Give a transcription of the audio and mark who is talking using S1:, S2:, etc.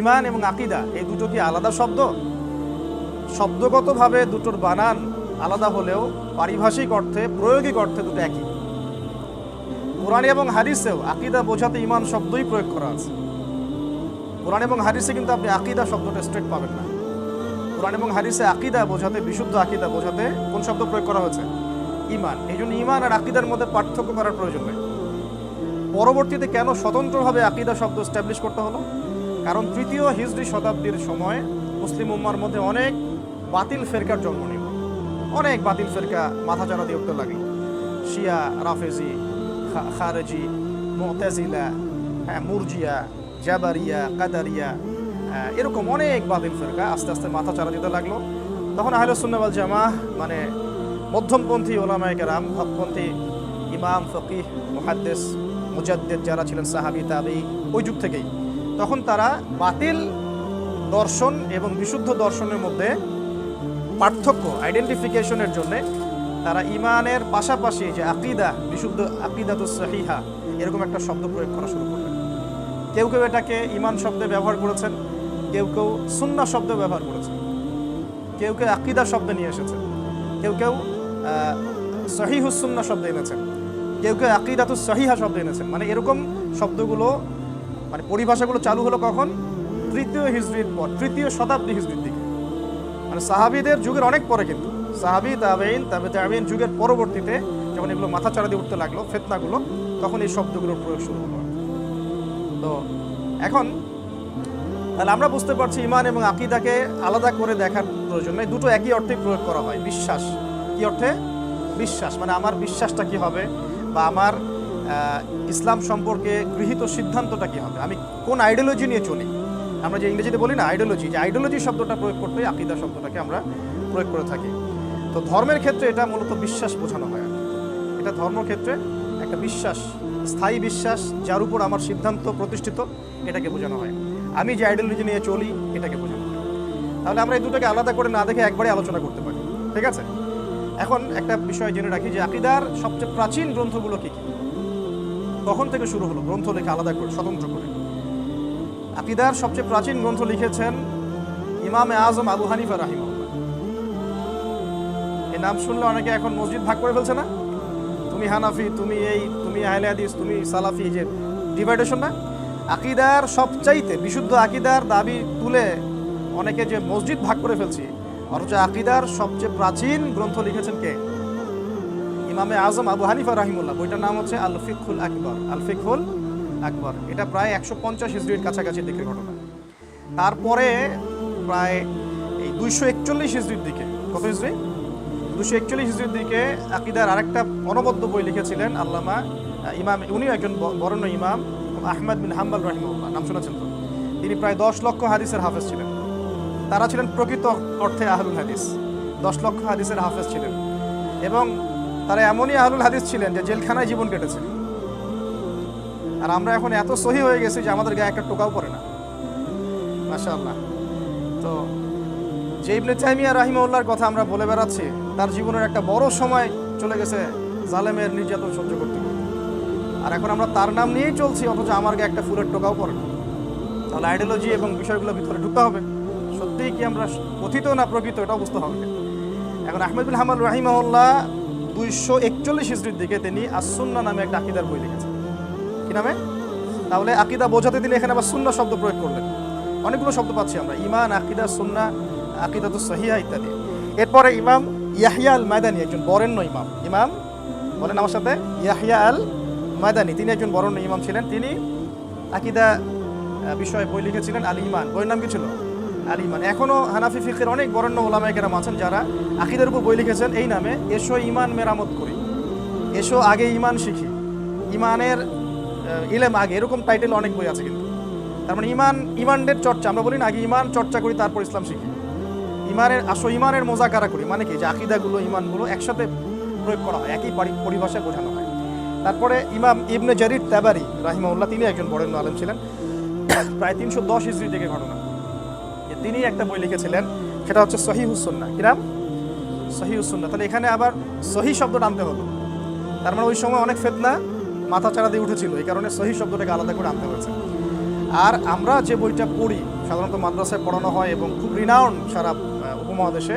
S1: ঈমান এবং আকীদা এই দুটো কি আলাদা শব্দ? শব্দগতভাবে দুটোর বানান আলাদা হলেও পারিভাষিক অর্থে, প্রয়োগিক অর্থে দুটো একই। কোরআন এবং হাদিসেও আকীদা বোঝাতে ঈমান শব্দই প্রয়োগ করা আছে। কোরআন এবং হাদিসে কিন্তু আপনি আকীদা শব্দটা স্ট্রেট পাবেন না। কোরআন এবং হাদিসে আকীদা বোঝাতে, বিশুদ্ধ আকীদা বোঝাতে কোন শব্দ প্রয়োগ করা হয়েছে? ঈমান। এই জন্য ঈমান আর আকীদার মধ্যে পার্থক্য করার প্রয়োজন নেই। পরবর্তীতে কেন স্বতন্ত্রভাবে আকীদা শব্দ এস্টাবলিশ করতে হলো? কারণ তৃতীয় হিজরি শতাব্দীর সময় মুসলিম উম্মার মধ্যে অনেক বাতিল ফেরকার জন্ম নিল। অনেক বাতিল ফেরকা মাথাচাড়া দিয়ে উঠতে লাগলো। শিয়া, রাফেজি, খারেজি, মুতাজিলা, মুরজিয়া, জাবারিয়া, কাদারিয়া, এরকম অনেক বাতিল ফেরকা আস্তে আস্তে মাথাচাড়া দিতে লাগলো। তখন আহলে সুন্নাহ ওয়াল জামাআহ মানে মধ্যমপন্থী ওলামায়ে কেরাম, হকপন্থী ইমাম, ফকিহ, মুহাদ্দিস, মুজাদ্দিদ যারা ছিলেন সাহাবী, তাবেঈ, ওই যুগ থেকেই তখন তারা বাতিল দর্শন এবং বিশুদ্ধ দর্শনের মধ্যে পার্থক্য আইডেন্টিফিকেশনের জন্য তারা ঈমানের পাশাপাশি যে আকীদা, বিশুদ্ধ আকীদাতুস সহিহা, এরকম একটা শব্দ প্রয়োগ করা শুরু করলেন। কেউ কেউ এটাকে ঈমান শব্দে ব্যবহার করেছেন, কেউ কেউ সুন্নাহ শব্দে ব্যবহার করেছেন, কেউ কেউ আকীদা শব্দে নিয়ে এসেছেন, কেউ কেউ সহিহুস সুন্নাহ শব্দে এনেছেন, কেউ কেউ আকীদাতুস সহিহা শব্দে এনেছেন। মানে এরকম শব্দগুলো, মানে পরিভাষাগুলো চালু হলো কখন? তৃতীয় হিজরির পর, তৃতীয় শতাব্দী হিজরির দিকে, মানে সাহাবীদের যুগের অনেক পরে। কিন্তু সাহাবী, তাবেঈন, তাবেঈন যুগের পরবর্তীতে যখন এগুলো মাথাচাড়া দিয়ে উঠতে লাগলো ফিতনাগুলো, তখন এই শব্দগুলোর প্রয়োগ শুরু হলো। তো এখন তাহলে আমরা বুঝতে পারছি ঈমান এবং আকীদাকে আলাদা করে দেখার প্রয়োজন নেই, দুটো একই অর্থে প্রয়োগ করা হয়। বিশ্বাস, কি অর্থে? বিশ্বাস, মানে আমার বিশ্বাসটা কি হবে, বা আমার ইসলাম সম্পর্কে গৃহীত সিদ্ধান্তটা কি হবে, আমি কোন আইডিওলজি নিয়ে চলি। আমরা যে ইংরেজিতে বলি না আইডিওলজি, যে আইডিওলজি শব্দটা প্রয়োগ করতে আকীদা শব্দটাকে আমরা প্রয়োগ করে থাকি। তো ধর্মের ক্ষেত্রে এটা মূলত বিশ্বাস বোঝানো হয়। এটা ধর্মক্ষেত্রে একটা বিশ্বাস, স্থায়ী বিশ্বাস, যার উপর আমার সিদ্ধান্ত প্রতিষ্ঠিত, এটাকে বোঝানো হয়। আমি যে আইডিওলজি নিয়ে চলি, এটাকে বোঝানো হয়। তাহলে আমরা এই দুটোকে আলাদা করে না দেখে একবারে আলোচনা করতে পারি, ঠিক আছে? এখন একটা বিষয় জেনে রাখি যে আকীদার সবচেয়ে প্রাচীন গ্রন্থগুলো কী কী, কখন থেকে শুরু হলো গ্রন্থ লেখা আলাদা করে, স্বতন্ত্র করে। আকীদার সবচেয়ে প্রাচীন গ্রন্থ লিখেছেন ইমামে আজম আবু হানিফা রাহিমাহুল্লাহ। এই নাম শুনলে অনেকে এখন মসজিদ ভাগ করে ফেলছে না? তুমি হানাফি, তুমি এই, তুমি আহলে হাদিস, তুমি সালাফি, যে ডিভাইডেশন না? আকীদার সবচাইতে বিশুদ্ধ আকীদার দাবি তুলে অনেকে যে মসজিদ ভাগ করে ফেলছি, অথচ আকীদার সবচেয়ে প্রাচীন গ্রন্থ লিখেছেন কে? ইমামে আজম আবু হানিফা রাহিমাহুল্লাহ। বইটার নাম হচ্ছে আল ফিকহুল আকবর। আল ফিকহুল আকবর, এটা প্রায় 150 হিজরির কাছাকাছি দিকের ঘটনা। তারপরে প্রায় এই 241 হিজরির দিকে, কত হিজরি? 241 হিজরির দিকে আকীদার আরেকটা অনবদ্য বই লিখেছিলেন আল্লামা ইমাম, উনিও একজন বরেণ্য ইমাম, আহমদ বিন হাম্বল রাহিমাহুল্লাহ। নাম শুনেছেন তো? তিনি প্রায় 10 লক্ষ হাদিসের হাফেজ ছিলেন। তারা ছিলেন প্রকৃত অর্থে আহলুল হাদিস, 10 লক্ষ হাদিসের হাফেজ ছিলেন। এবং তারা এমনই আহলুল হাদিস ছিলেন যে জেলখানায় জীবন কেটেছে। আর আমরা এখন এত সহি হয়ে গেছি যে আমাদের গায়ে একটা টোকাও পড়ে না, মাশাআল্লাহ। তো যে ইবনে তাইমিয়া রাহিমাহুল্লাহর কথা আমরা বলে বেড়াচ্ছি, তার জীবনের একটা বড় সময় চলে গেছে জালেমের নির্যাতন সহ্য করতে করতে। আর এখন আমরা তার নাম নিয়েই চলছি, অথচ আমার গায়ে একটা ফুলের টোকাও পড়ে না। তাহলে আইডিওলজি এবং বিষয়গুলো ভিতরে ঢুকতে হবে। সত্যিই কি আমরা কথিত না প্রকৃত, এটাও বুঝতে হবে। এখন আহমদ বিন হাম্বল রাহিমাহুল্লাহ 241 হিজরির দিকে তিনি আস-সুন্নাহ নামে একটা আকীদার বই লিখেছেন। কি নামে? তাহলে আকীদা বোঝাতে তিনি এখানে আবার সুন্নাহ শব্দ প্রয়োগ করলেন। অনেকগুলো শব্দ পাচ্ছি আমরা, ঈমান, আকীদা, সুন্নাহ, আকীদাতুস সহিহা ইত্যাদি। এরপরে ইমাম ইয়াহইয়া আল মাদানী, একজন বরেণ্য ইমাম, ইমাম বলেন আমার সাথে, ইয়াহইয়া আল মাদানী, তিনি একজন বরেণ্য ইমাম ছিলেন। তিনি আকীদা বিষয়ে বই লিখেছিলেন আল ঈমান। বইয়ের নাম কি ছিল? আল ঈমান। এখনও হানাফি ফিকহের অনেক বরেণ্য ওলামায়ে কেরাম আছেন যারা আকীদার উপর বই লিখেছেন এই নামে, এসো ঈমান মেরামত করি, এসো আগে ঈমান শিখি, ঈমানের ইলম আগে, এরকম টাইটেল অনেক বই আছে। কিন্তু তার মানে ঈমানের চর্চা, আমরা বলি না আগে ঈমান চর্চা করি তারপর ইসলাম শিখি, ঈমানের মোজাকারা করি, মানে কি যে আকীদাগুলো, ঈমানগুলো একসাথে প্রয়োগ করা হয়, একই পরিভাষায় বোঝানো হয়। তারপরে ইমাম ইবনে জারির তাবারি রাহিমাহুল্লাহ, তিনি একজন বরেণ্য আলেম ছিলেন, প্রায় 310 হিজরি থেকে ঘটনা। তিনি একটা বই লিখেছিলেন, সেটা হচ্ছে সহিহুস সুন্নাহ। কি নাম? সহিহুস সুন্নাহ। তাহলে এখানে আবার সহি শব্দটা আনতে হলো, তার মানে ওই সময় অনেক ফিতনা মাথা চাড়া দিয়ে উঠেছিল, এই কারণে সহি শব্দটাকে আলাদা করে আনতে হয়েছে। আর আমরা যে বইটা পড়ি সাধারণত মাদ্রাসায় পড়ানো হয় এবং খুব রিনাউন্ড সারা উপমহাদেশে,